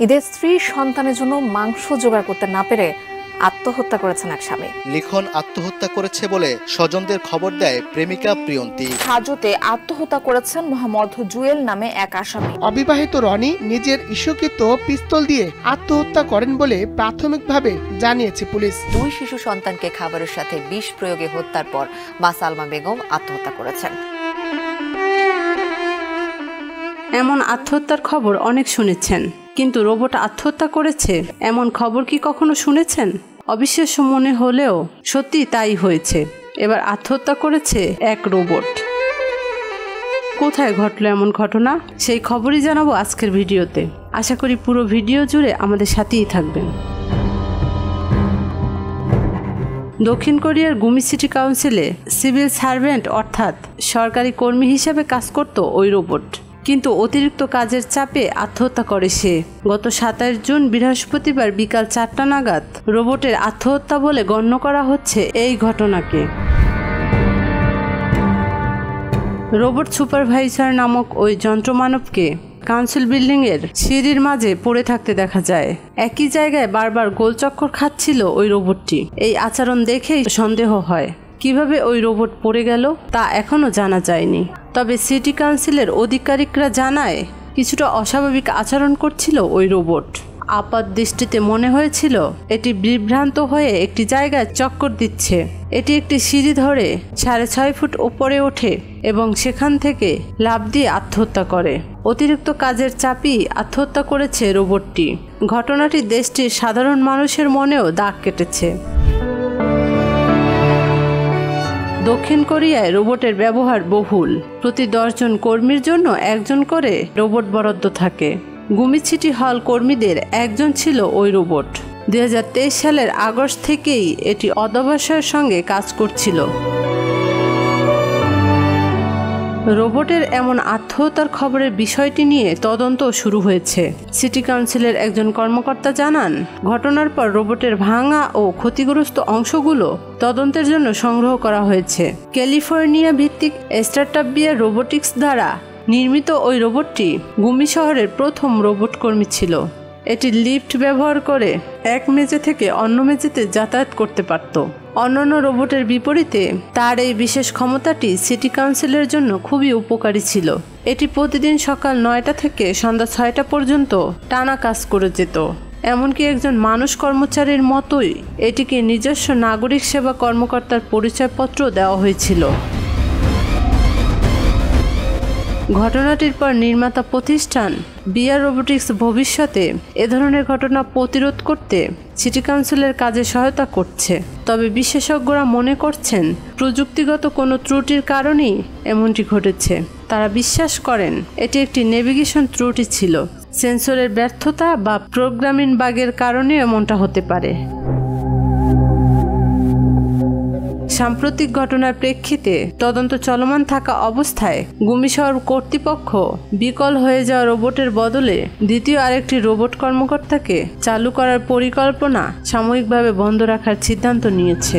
ঈদের স্ত্রী সন্তানের জন্য মাংস জোগাড় করতে না পেরে আত্মহত্যা করেছেন এক স্বামী। লিখন আত্মহত্যা করেছে বলে স্বজনদের খবর দেয় প্রেমিকা প্রিয়ন্তী। হাজতে আত্মহত্যা করেছেন মোহাম্মদ জুয়েল নামে এক আসামি। অবিবাহিত রনি নিজের ইস্যুকৃত পিস্তল দিয়ে আত্মহত্যা করেন বলে প্রাথমিকভাবে জানিয়েছে পুলিশ। 2 শিশু সন্তানকে খাবারের সাথে বিষ প্রয়োগে হত্যার পর মা সালমা বেগম আত্মহত্যা করেছেন। এমন আত্মহত্যার খবর অনেক শুনেছেন, কিন্তু রোবট আত্মহত্যা করেছে এমন খবর কি কখনো শুনেছেন? অবিশ্বাস্য মনে হলেও সত্যি তাই হয়েছে। এবার আত্মহত্যা করেছে এক রোবট। কোথায় ঘটলো এমন ঘটনা, সেই খবরই জানাবো আজকের ভিডিওতে। আশা করি পুরো ভিডিও জুড়ে আমাদের সাথেই থাকবেন। দক্ষিণ কোরিয়ার গুমি সিটি কাউন্সিলে সিভিল সার্ভেন্ট অর্থাৎ সরকারি কর্মী হিসেবে কাজ করত ওই রোবট, কিন্তু অতিরিক্ত কাজের চাপে আত্মহত্যা করে সে। গত 27 জুন বৃহস্পতিবার বিকাল 4টা নাগাদ রোবটের আত্মহত্যা বলে গণ্য করা হচ্ছে এই ঘটনাকে। রোবট সুপারভাইজার নামক ওই যন্ত্রমানবকে কাউন্সিল বিল্ডিংয়ের সিঁড়ির মাঝে পড়ে থাকতে দেখা যায়। একই জায়গায় বারবার গোলচক্কর খাচ্ছিল ওই রোবটটি। এই আচরণ দেখেই সন্দেহ হয় কিভাবে ওই রোবট পড়ে গেল তা এখনো জানা যায়নি। তবে সিটি কাউন্সিলের আধিকারিকরা জানায় কিছুটা অস্বাভাবিক আচরণ করছিল ওই রোবট। আপাত দৃষ্টিতে মনে হয়েছিল এটি বিভ্রান্ত হয়ে একটি জায়গায় চক্কর দিচ্ছে। এটি একটি সিঁড়ি ধরে 6.5 ফুট উপরে ওঠে এবং সেখান থেকে লাফ দিয়ে আত্মহত্যা করে। অতিরিক্ত কাজের চাপই আত্মহত্যা করেছে রোবটটি। ঘটনাটি দেশটির সাধারণ মানুষের মনেও দাগ কেটেছে। দক্ষিণ কোরিয়ায় রোবটের ব্যবহার বহুল। প্রতি 10 জন কর্মীর জন্য একজন করে রোবট বরাদ্দ থাকে। গুমি সিটি হল কর্মীদের একজন ছিল ওই রোবট। 2023 সালের আগস্ট থেকেই এটি অধ্যবসায়ের সঙ্গে কাজ করছিল। রোবটের এমন আত্মহত্যার খবরের বিষয়টি নিয়ে তদন্ত শুরু হয়েছে। সিটি কাউন্সিলের একজন কর্মকর্তা জানান, ঘটনার পর রোবটের ভাঙা ও ক্ষতিগ্রস্ত অংশগুলো তদন্তের জন্য সংগ্রহ করা হয়েছে। ক্যালিফোর্নিয়া ভিত্তিক স্টার্টআপ বিয়ার রোবোটিক্স দ্বারা নির্মিত ওই রোবটটি গুমি শহরের প্রথম রোবট কর্মী ছিল। এটি লিফট ব্যবহার করে এক মেঝে থেকে অন্য মেঝেতে যাতায়াত করতে পারত। অন্যান্য রোবটের বিপরীতে তার এই বিশেষ ক্ষমতাটি সিটি কাউন্সিলের জন্য খুবই উপকারী ছিল। এটি প্রতিদিন সকাল 9টা থেকে সন্ধ্যা 6টা পর্যন্ত টানা কাজ করে যেত। এমনকি একজন মানুষ কর্মচারীর মতোই এটিকে নিজস্ব নাগরিক সেবা কর্মকর্তার পরিচয়পত্র দেওয়া হয়েছিল। ঘটনাটির পর নির্মাতা প্রতিষ্ঠান বিয়ার রোবোটিক্স ভবিষ্যতে এ ধরনের ঘটনা প্রতিরোধ করতে সিটি কাউন্সিলের কাজে সহায়তা করছে। তবে বিশেষজ্ঞরা মনে করছেন প্রযুক্তিগত কোনো ত্রুটির কারণেই এমনটি ঘটেছে। তারা বিশ্বাস করেন এটি একটি নেভিগেশন ত্রুটি ছিল। সেন্সরের ব্যর্থতা বা প্রোগ্রামিং বাগের কারণে এমনটা হতে পারে। সাম্প্রতিক ঘটনার প্রেক্ষিতে তদন্ত চলমান থাকা অবস্থায় গুমি শহর কর্তৃপক্ষ বিকল হয়ে যাওয়া রোবটের বদলে দ্বিতীয় আরেকটি রোবট কর্মকর্তাকে চালু করার পরিকল্পনা সাময়িকভাবে বন্ধ রাখার সিদ্ধান্ত নিয়েছে।